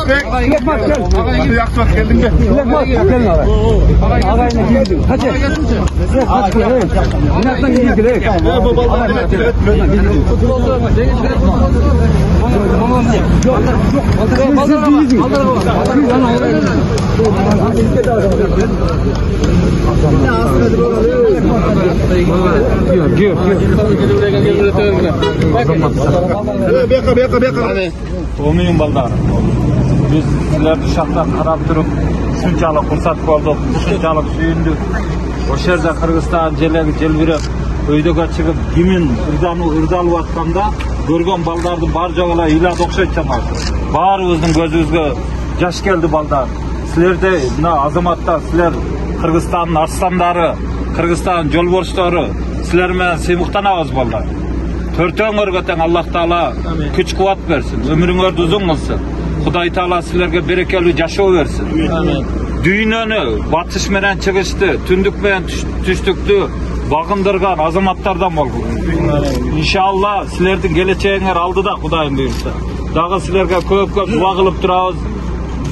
Bey. Yaksak geldin mi? Gelin ağabey. Ağabeyine girdim. Hadi. Kaç kilo? Binaktan gidiyor direkt. Bu baldan Olmayın balдар. Biz sizlerdi şahtan qarab turib, shunchalik xursand bo'ldik, shunchalik suyundik. O'sha yerda Qirg'iziston jelagi jelbirab, uydaga chiqib, gimin urdalib atganda ko'rgan baldarni bar joylar ilad o'xshaydi chamasi. Baribizning ko'zimizga yosh keldi baldar. Sizlarda mына azamatlar, sizlar Qirg'izistonning arslanlari, Qirg'iziston yo'lboshchilari, sizlar bilan semiqtanamiz baldar. Төртөңөргө тең Аллах Таала күч кубат берсин, өмүрүңөрдү узун кылсын. Кудай Таала силерге берекелүү жашоо берсин. Дүйнөнү батыш менен чыгышты, түндүк менен түштүктү багындырган азаматтардан болгун. Иншалла силердин келечегиңер алдыда Кудайым буйрса. Дагы силерге көп дуа кылып турабыз.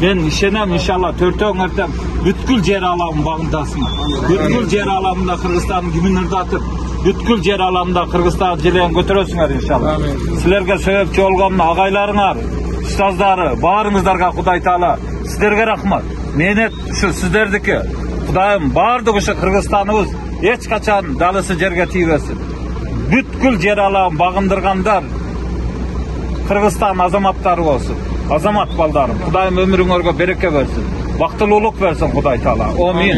Ben işenem inşallah төртөңөрдөн бүткүл жер аламын багындасың. Бүткүл жер аламында Кыргызстандын гимнерди атып, бүткүл жер аламында Кыргызстан желегин көтөрөсүңөр иншалlah. Силерге себепчи болгон агайларыңар, устаздары, баарыңыздарга Кудай Таала сиздерге рахмат. Менет ушу сиздердики. Кудайым баардык ушу Кыргызстаныбыз эч качан далысы жерге тийбесин. Бүткүл жер аламын багындыргандар Кыргызстан азаматтары болсун. Azamat baldarım. Kudayım ömrüңөргө береке versin. Бактылуулук versin Kuday Taala. Amin.